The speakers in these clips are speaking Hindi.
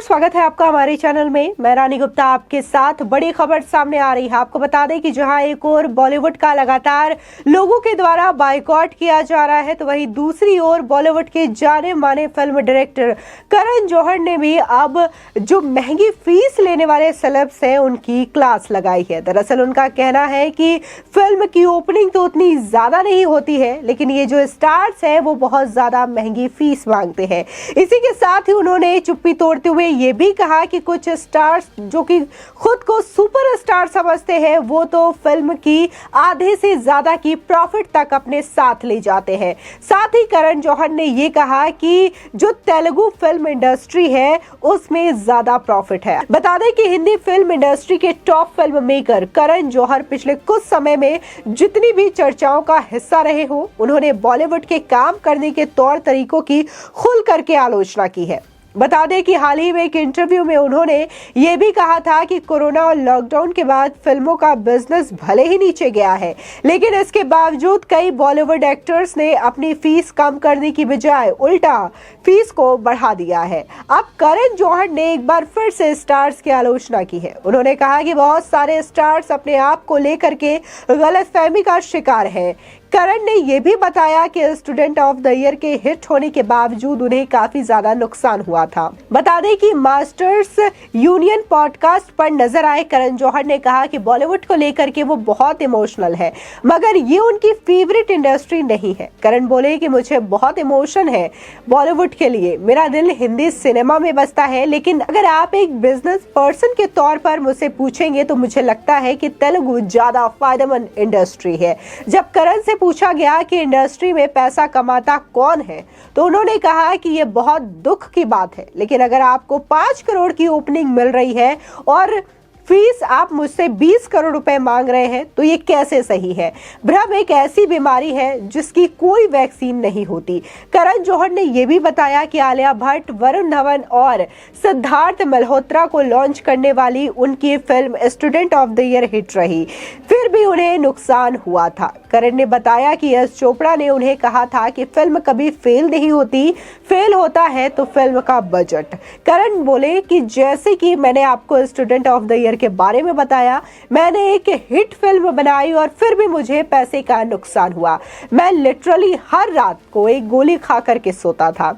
स्वागत है आपका हमारे चैनल में। मैं रानी गुप्ता आपके साथ बड़ी खबर सामने आ रही है। आपको बता दें कि जहां एक और बॉलीवुड का लगातार लोगों के द्वारा बायकॉट किया जा रहा है, तो वहीं दूसरी ओर बॉलीवुड के जाने माने फिल्म डायरेक्टर करण जौहर ने भी अब जो महंगी फीस लेने वाले सेलेब्स हैं उनकी क्लास लगाई है। दरअसल उनका कहना है कि फिल्म की ओपनिंग तो उतनी ज्यादा नहीं होती है, लेकिन ये जो स्टार्स है वो बहुत ज्यादा महंगी फीस मांगते हैं। इसी के साथ ही उन्होंने चुप्पी तोड़ते हुए ये भी कहा कि कुछ स्टार्स जो कि खुद को सुपरस्टार समझते हैं वो तो फिल्म की आधे से ज्यादा की प्रॉफिट तक अपने साथ ले जाते हैं। साथ ही करण जौहर ने ये कहा कि जो तेलुगु फिल्म इंडस्ट्री है उसमें ज्यादा प्रॉफिट है। बता दें कि हिंदी फिल्म इंडस्ट्री के top film maker Karan Johar पिछले कुछ समय में जितनी भी चर्चाओं का हिस्सा रहे हो, उन्होंने बॉलीवुड के काम करने के तौर तरीकों की खुल करके आलोचना की है। बता दें कि हाल ही में एक इंटरव्यू में उन्होंने ये भी कहा था कि कोरोना और लॉकडाउन के बाद फिल्मों का बिजनेस भले ही नीचे गया है, लेकिन इसके बावजूद कई बॉलीवुड एक्टर्स ने अपनी फीस कम करने की बजाय उल्टा फीस को बढ़ा दिया है। अब करण जौहर ने एक बार फिर से स्टार्स की आलोचना की है। उन्होंने कहा कि बहुत सारे स्टार्स अपने आप को लेकर के गलतफहमी का शिकार हैं। करण ने यह भी बताया कि स्टूडेंट ऑफ द ईयर के हिट होने के बावजूद उन्हें काफी ज्यादा नुकसान हुआ था। बता दें कि मास्टर्स यूनियन पॉडकास्ट पर नजर आए करण जौहर ने कहा कि बॉलीवुड को लेकर के वो बहुत इमोशनल है, मगर ये उनकी फेवरेट इंडस्ट्री नहीं है। करण बोले कि मुझे बहुत इमोशन है बॉलीवुड के लिए, मेरा दिल हिंदी सिनेमा में बसता है, लेकिन अगर आप एक बिजनेस पर्सन के तौर पर मुझसे पूछेंगे तो मुझे लगता है कि तेलुगु ज्यादा फायदेमंद इंडस्ट्री है। जब करण से पूछा गया कि इंडस्ट्री में पैसा कमाता कौन है, तो उन्होंने कहा कि यह बहुत दुख की बात है, लेकिन अगर आपको 5 करोड़ की ओपनिंग मिल रही है और फीस आप मुझसे 20 करोड़ रुपए मांग रहे हैं तो ये कैसे सही है। भ्रम एक ऐसी बीमारी है जिसकी कोई वैक्सीन नहीं होती। करण जौहर ने यह भी बताया कि आलिया भट्ट, वरुण धवन और सिद्धार्थ मल्होत्रा को लॉन्च करने वाली उनकी film student of the year hit रही, फिर भी उन्हें नुकसान हुआ था। करण ने बताया कि यश चोपड़ा ने उन्हें कहा था कि फिल्म कभी फेल नहीं होती, फेल होता है तो फिल्म का बजट। करण बोले कि जैसे कि मैंने आपको स्टूडेंट ऑफ द ईयर के बारे में बताया, मैंने एक हिट फिल्म बनाई और फिर भी मुझे पैसे का नुकसान हुआ। मैं लिटरली हर रात को एक गोली खा करके सोता था।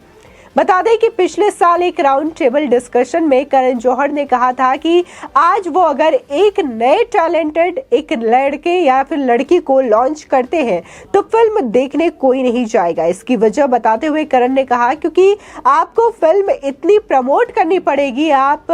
बता दें कि पिछले साल एक राउंड टेबल डिस्कशन में करण जौहर ने कहा था कि आज वो अगर एक नए टैलेंटेड एक लड़के या फिर लड़की को लॉन्च करते हैं तो फिल्म देखने कोई नहीं जाएगा। इसकी वजह बताते हुए करण ने कहा क्योंकि आपको फिल्म इतनी प्रमोट करनी पड़ेगी, आप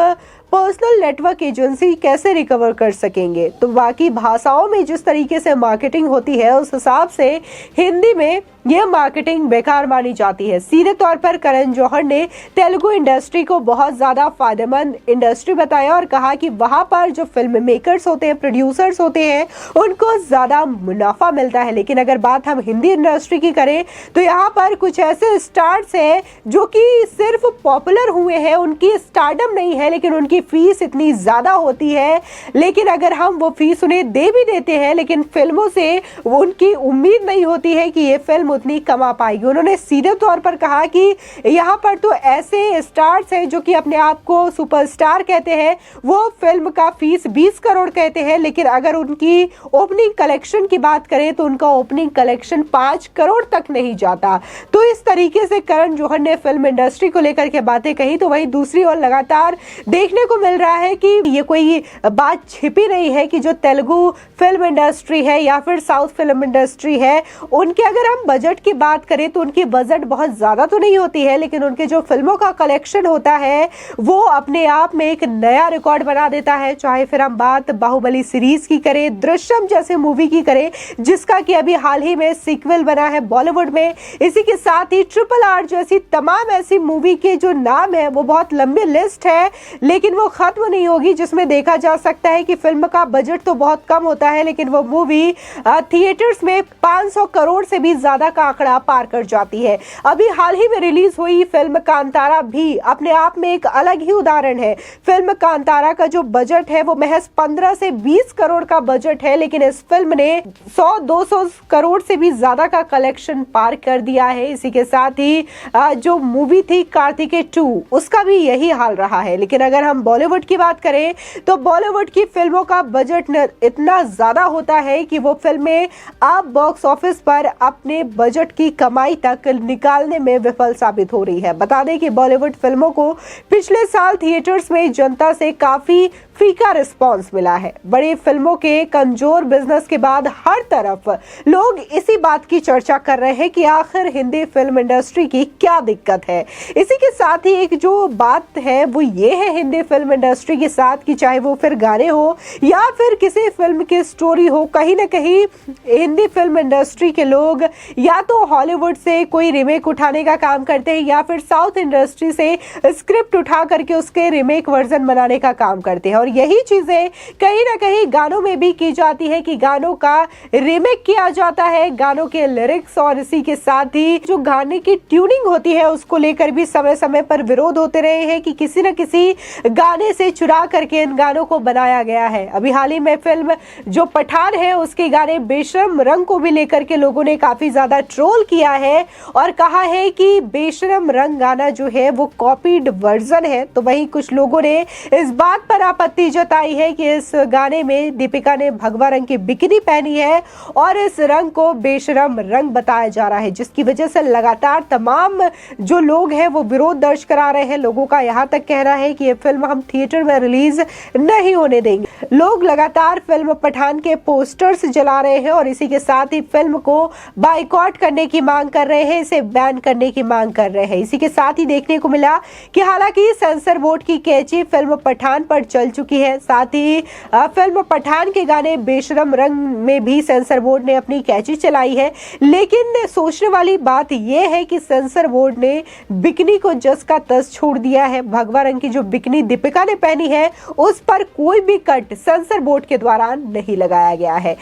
पर्सनल नेटवर्क एजेंसी कैसे रिकवर कर सकेंगे। तो बाकी भाषाओं में जिस तरीके से मार्केटिंग होती है उस हिसाब से हिंदी में यह मार्केटिंग बेकार मानी जाती है। सीधे तौर पर करण जौहर ने तेलुगु इंडस्ट्री को बहुत ज्यादा फायदेमंद इंडस्ट्री बताया और कहा कि वहां पर जो फिल्म मेकर्स होते हैं, प्रोड्यूसर्स होते हैं, उनको ज्यादा मुनाफा मिलता है। लेकिन अगर बात हम हिंदी इंडस्ट्री की करें तो यहाँ पर कुछ ऐसे स्टार्स हैं जो कि सिर्फ पॉपुलर हुए हैं, उनकी स्टारडम नहीं है, लेकिन उनकी फीस इतनी ज्यादा होती है। लेकिन अगर हम वो फीस उन्हें दे भी देते हैं, लेकिन फिल्मों से उनकी उम्मीद नहीं होती है कि ये फिल्म उतनी कमा पाएगी। उन्होंने सीधे तौर पर कहा कि यहाँ पर तो ऐसे स्टार्स हैं जो कि अपने आप को सुपरस्टार कहते हैं, वो फिल्म का फीस 20 करोड़ कहते हैं, लेकिन अगर उनकी ओपनिंग कलेक्शन की बात करें तो उनका ओपनिंग कलेक्शन 5 करोड़ तक नहीं जाता। तो इस तरीके से करण जौहर ने फिल्म इंडस्ट्री को लेकर के बातें कही। तो वहीं दूसरी ओर लगातार देखने को मिल रहा है कि ये कोई बात छिपी नहीं है कि जो तेलुगु फिल्म इंडस्ट्री है या फिर साउथ फिल्म इंडस्ट्री है, उनके अगर हम बजट की बात करें तो उनकी बजट बहुत ज्यादा तो नहीं होती है, लेकिन उनके जो फिल्मों का कलेक्शन होता है वो अपने आप में एक नया रिकॉर्ड बना देता है। चाहे फिर हम बात बाहुबली सीरीज की करें, दृश्यम जैसे मूवी की करें जिसका कि अभी हाल ही में सीक्वल बना है बॉलीवुड में, इसी के साथ ही RRR जैसी तमाम ऐसी मूवी के जो नाम है वो बहुत लंबी लिस्ट है, लेकिन लेकिन वो खत्म नहीं होगी, जिसमें देखा जा सकता है कि फिल्म का बजट तो बहुत कम होता है लेकिन वो मूवी थिएटर्स में 500 करोड़ से भी ज्यादा का आंकड़ा पार कर जाती है। अभी हाल ही में रिलीज हुई फिल्म कांतारा भी अपने आप में एक अलग ही उदाहरण है। फिल्म कांतारा का जो बजट है वो महज 15 से 20 करोड़ का बजट है, लेकिन इस फिल्म ने 100-200 करोड़ से भी ज्यादा का कलेक्शन पार कर दिया है। इसी के साथ ही जो मूवी थी कार्तिकेय 2 उसका भी यही हाल रहा है। लेकिन अगर हम बॉलीवुड की बात करें तो बॉलीवुड की फिल्मों का बजट इतना ज्यादा होता है कि वो फिल्में अब बॉक्स ऑफिस पर अपने बजट की कमाई तक निकालने में विफल साबित हो रही है। बता दें कि बॉलीवुड फिल्मों को पिछले साल थिएटर्स में जनता से काफी फीका रिस्पांस मिला है। बड़ी फिल्मों के कमजोर बिजनेस के बाद हर तरफ लोग इसी बात की चर्चा कर रहे हैं कि आखिर हिंदी फिल्म इंडस्ट्री की क्या दिक्कत है। इसी के साथ ही एक जो बात है वो ये है हिंदी फिल्म इंडस्ट्री के साथ कि चाहे वो फिर गाने हो या फिर किसी फिल्म की स्टोरी हो, कहीं ना कहीं हिंदी फिल्म इंडस्ट्री के लोग या तो हॉलीवुड से कोई रीमेक उठाने का काम करते हैं या फिर साउथ इंडस्ट्री से स्क्रिप्ट उठा करके उसके रीमेक वर्जन बनाने का काम करते हैं। और यही चीजें कहीं ना कहीं गानों में भी की जाती है कि गानों का रीमेक किया जाता है, गानों के लिरिक्स और इसी के साथ ही जो गाने की ट्यूनिंग होती है उसको लेकर भी समय समय पर विरोध होते रहे हैं कि किसी न किसी गाने से चुरा करके इन गानों को बनाया गया है। अभी हाल ही में फिल्म जो पठान है उसके गाने बेशरम रंग को भी लेकर के लोगों ने काफी ज्यादा ट्रोल किया है और कहा है कि बेशरम रंग गाना जो है वो कॉपीड वर्जन है। तो वहीं कुछ लोगों ने इस बात पर आपत्ति जताई है कि इस गाने में दीपिका ने भगवा रंग की बिकिनी पहनी है और इस रंग को बेशरम रंग बताया जा रहा है, जिसकी वजह से लगातार तमाम जो लोग हैं वो विरोध दर्ज करा रहे हैं। लोगों का यहां तक कहना है कि ये फिल्म हम थिएटर में रिलीज नहीं होने देंगे। लोग लगातार फिल्म पठान के पोस्टर्स जला रहे हैं और इसी के साथ ही फिल्म को बाइकॉट करने की मांग कर रहे हैं, इसे बैन करने की मांग कर रहे हैं। इसी के साथ ही देखने को मिला कि हालांकि सेंसर बोर्ड की कैची फिल्म पठान पर चल चुकी है, साथ ही फिल्म पठान के गाने बेशरम रंग में भी सेंसर बोर्ड ने अपनी कैची चलाई है। लेकिन सोचने वाली बात यह है कि सेंसर बोर्ड ने बिकनी को जस का तस छोड़ दिया है। भगवा रंग की जो बिकनी दीपिका ने पहनी है उस पर कोई भी कट सेंसर बोर्ड के द्वारा नहीं लगाया गया है।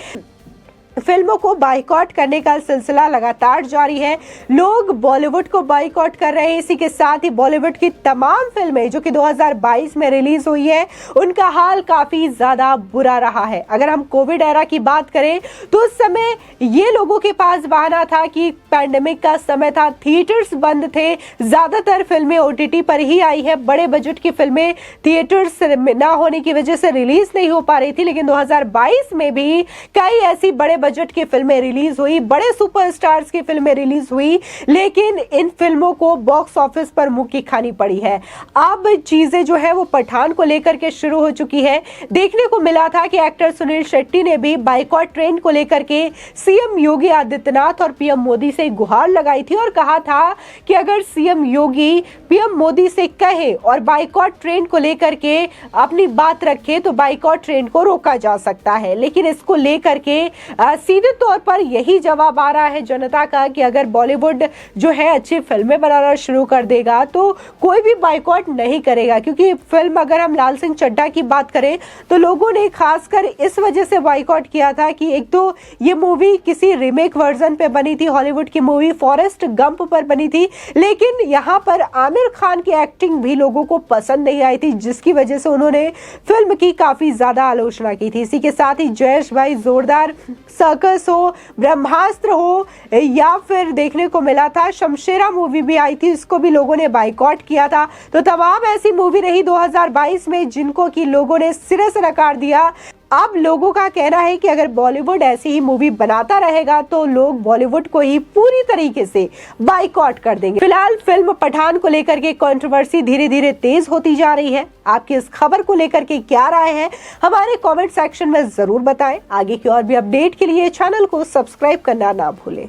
फिल्मों को बाइकॉट करने का सिलसिला लगातार जारी है। लोग बॉलीवुड को बाइकॉट कर रहे हैं। इसी के साथ ही बॉलीवुड की तमाम फिल्में जो कि 2022 में रिलीज हुई है उनका हाल काफी ज्यादा बुरा रहा है। अगर हम कोविड एरा की बात करें तो उस समय ये लोगों के पास बहाना था कि पैंडेमिक का समय था, थिएटर्स बंद थे, ज्यादातर फिल्में ओटीटी पर ही आई है, बड़े बजट की फिल्में थिएटर्स ना होने की वजह से रिलीज नहीं हो पा रही थी। लेकिन 2022 में भी कई ऐसी बड़े बजट की फिल्में रिलीज हुई, बड़े सुपरस्टार्स की फिल्में रिलीज हुई, लेकिन इन फिल्मों को बॉक्स ऑफिस पर मुक्की खानी पड़ी है। अब चीजें जो है वो पठान को लेकर के शुरू हो चुकी है। देखने को मिला था कि एक्टर सुनील शेट्टी ने भी बाइकॉट ट्रेंड को लेकर के सीएम योगी आदित्यनाथ और पीएम मोदी से गुहार लगाई थी और कहा था कि अगर सीएम योगी पीएम मोदी से कहे और बाइकॉट ट्रेंड को लेकर के अपनी बात रखे तो बाइकॉट ट्रेंड को रोका जा सकता है। लेकिन इसको लेकर के सीधे तौर पर यही जवाब आ रहा है जनता का कि अगर बॉलीवुड जो है अच्छी फिल्में बनाना शुरू कर देगा तो कोई भी बाइकॉट नहीं करेगा। क्योंकि फिल्म अगर हम लाल सिंह चड्ढा की बात करें तो लोगों ने खासकर इस वजह से बाइकॉट किया था कि एक तो ये मूवी किसी रीमेक वर्जन पे बनी थी, हॉलीवुड की मूवी फॉरेस्ट गंप पर बनी थी, लेकिन यहाँ पर आमिर खान की एक्टिंग भी लोगों को पसंद नहीं आई थी, जिसकी वजह से उन्होंने फिल्म की काफी ज्यादा आलोचना की थी। इसी के साथ ही जयेश भाई जोरदार सर्कस हो, ब्रह्मास्त्र हो या फिर देखने को मिला था शमशेरा मूवी भी आई थी, इसको भी लोगों ने बाइकॉट किया था। तो तमाम ऐसी मूवी रही 2022 में जिनको कि लोगों ने सिरे से नकार दिया। अब लोगों का कहना है कि अगर बॉलीवुड ऐसी ही मूवी बनाता रहेगा तो लोग बॉलीवुड को ही पूरी तरीके से बाइकॉट कर देंगे। फिलहाल फिल्म पठान को लेकर के कंट्रोवर्सी धीरे धीरे तेज होती जा रही है। आपकी इस खबर को लेकर के क्या राय है हमारे कमेंट सेक्शन में जरूर बताएं। आगे की और भी अपडेट के लिए चैनल को सब्सक्राइब करना ना भूलें।